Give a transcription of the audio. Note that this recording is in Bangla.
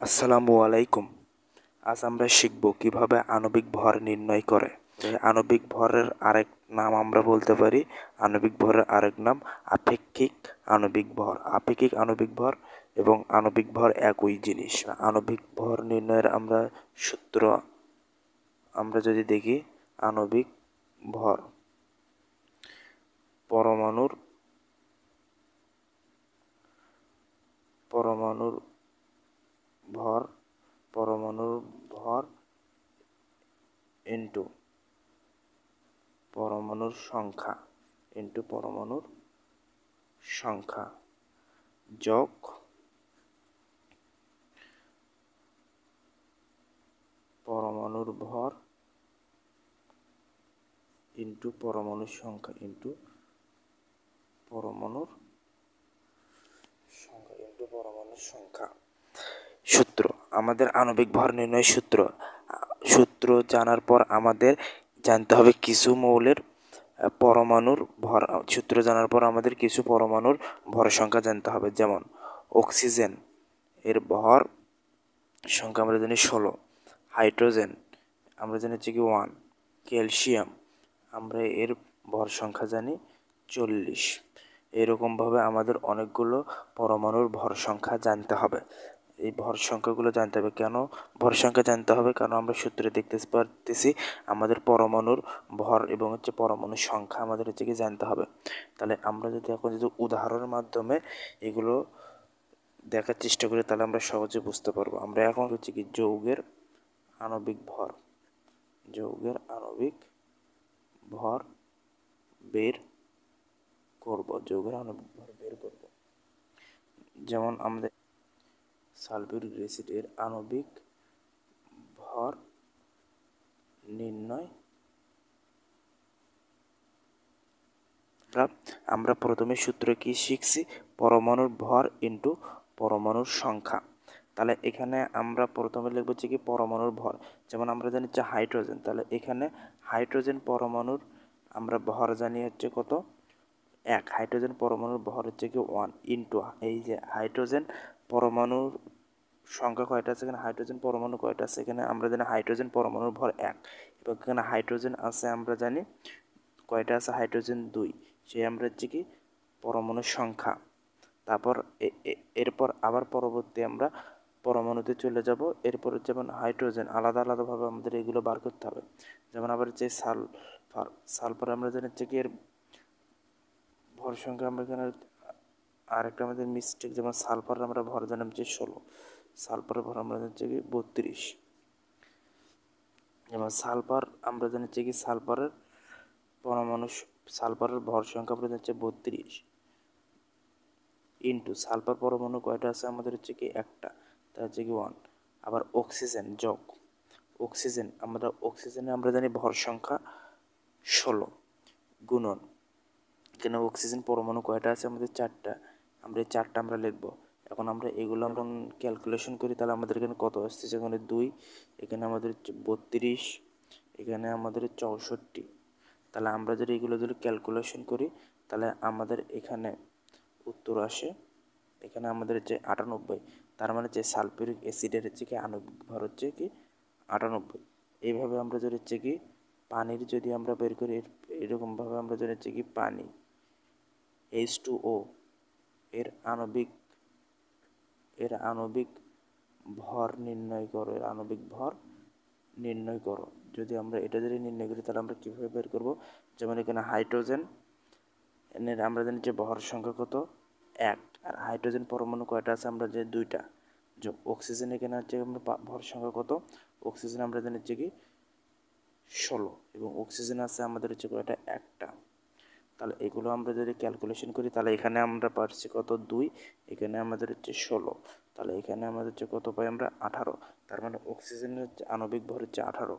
আসসালামু আলাইকুম। আজ আমরা শিখব কিভাবে আণবিক ভর নির্ণয় করে। এই আণবিক ভরের আরেক নাম আমরা বলতে পারি, আণবিক ভরের আরেক নাম আপেক্ষিক আণবিক ভর। আপেক্ষিক আণবিক ভর এবং আণবিক ভর একই জিনিস। আণবিক ভর নির্ণয়ের আমরা সূত্র আমরা যদি দেখি, আণবিক ভর পরমাণুর ভর পরমাণুর ভর ইন্টু পরমাণুর সংখ্যা যোগ পরমাণুর ভর ইন্টু পরমাণুর সংখ্যা সূত্র। আমাদের আণবিক ভর নির্ণয় সূত্র জানার পর আমাদের জানতে হবে কিছু মৌলের পরমাণুর ভর। সূত্র জানার পর আমাদের কিছু পরমাণুর ভর সংখ্যা জানতে হবে। যেমন অক্সিজেন এর ভর সংখ্যা আমরা জানি 16, হাইড্রোজেন আমরা জানি হচ্ছে কি 1, ক্যালসিয়াম আমরা এর ভর সংখ্যা জানি 40। এরকমভাবে আমাদের অনেকগুলো পরমাণুর ভর সংখ্যা জানতে হবে। এই ভর সংখ্যাগুলো জানতে হবে। কেন ভর সংখ্যা জানতে হবে? কারণ আমরা সূত্রে দেখতে পারতেছি আমাদের পরমাণুর ভর এবং পরমাণুর সংখ্যা আমাদের কি জানতে হবে। তাহলে আমরা যদি এখন উদাহরণের মাধ্যমে এগুলো দেখার চেষ্টা করি, তাহলে আমরা সহজে বুঝতে পারবো। আমরা এখন কি যৌগের আণবিক ভর বের করব। যেমন আমাদের সালফিউরিক অ্যাসিডের আণবিক ভর নির্ণয় আমরা প্রথমে সূত্র কি শিখছি? পরমাণুর ভর ইন্টু পরমাণুর সংখ্যা। তাহলে এখানে আমরা প্রথমে লিখব কি পরমাণুর ভর। যেমন আমরা জানি হাইড্রোজেন, তাহলে এখানে হাইড্রোজেন পরমাণুর আমরা ভর জানি হচ্ছে কত? 1। হাইড্রোজেন পরমাণুর ভর হচ্ছে কি 1 ইন্টু এই যে হাইড্রোজেন পরমাণুর সংখ্যা কয়টা আছে, এখানে হাইড্রোজেন পরমাণু কয়টা আছে, এখানে আমরা জানি হাইড্রোজেন পরমাণুর ভর 1। এবং এখানে হাইড্রোজেন আছে আমরা জানি কয়টা আছে, হাইড্রোজেন 2। সেই আমরা হচ্ছে কি পরমাণুর সংখ্যা। তারপর এরপর আবার পরবর্তী আমরা পরমাণুতে চলে যাব। এরপর যেমন হাইড্রোজেন আলাদা আলাদাভাবে আমাদের এগুলো বার করতে হবে। যেমন আবার হচ্ছে সালফার আমরা জানি হচ্ছে কি এর ভর সংখ্যা আমরা এখানে আরেকটা আমাদের মিস্টেক, যেমন সালফার আমরা ভর জানলাম যে 16, সালফারের ভর আমরা জানছি কি 32। যেমন সালফার আমরা জানছি কি সালফারের ভর সংখ্যা আমরা জানছি 32 ইন্টু সালফার পরমাণু কয়টা আছে আমাদের হচ্ছে কি একটা, তা হচ্ছে কি 1। আবার অক্সিজেন যোগ অক্সিজেনে আমরা জানি ভর সংখ্যা 16 গুণন এখানে অক্সিজেন পরমাণু কয়টা আছে আমাদের 4টা, আমরা এই 4টা আমরা লিখবো। এখন আমরা এগুলো আমরা ক্যালকুলেশন করি, তাহলে আমাদের এখানে কত আসছে? এখানে 2, এখানে আমাদের 32, এখানে আমাদের 64। তাহলে আমরা যদি এগুলো ক্যালকুলেশন করি, তাহলে আমাদের এখানে উত্তর আসে, এখানে আমাদের 98। তার মানে সালফিউরিক অ্যাসিডের কি আণবিক ভর হচ্ছে কি 98। এইভাবে আমরা যদি কি পানির যদি আমরা বের করি, এরকমভাবে আমরা যদি কি পানি H2O এর আণবিক ভর নির্ণয় করো। যদি আমরা এটা নির্ণয় করি, তাহলে আমরা কীভাবে বের করব? যেমন এখানে হাইড্রোজেন এর আমরা জানি ভর সংখ্যা কত? 1। আর হাইড্রোজেন পরমাণু কয়টা আছে আমরা যে 2টা। যোগ অক্সিজেন এখানে হচ্ছে আমরা ভর সংখ্যা কত? অক্সিজেন আমরা জানি কি 16 এবং অক্সিজেন আছে আমাদের হচ্ছে কয়টা? একটা। তাহলে এগুলো আমরা যদি ক্যালকুলেশন করি, তাহলে এখানে আমরা পাচ্ছি কত? 2, এখানে আমাদের 16। তাহলে এখানে আমাদের কত পাই আমরা? 18। তার মানে অক্সিজেনের আণবিক ভর 18।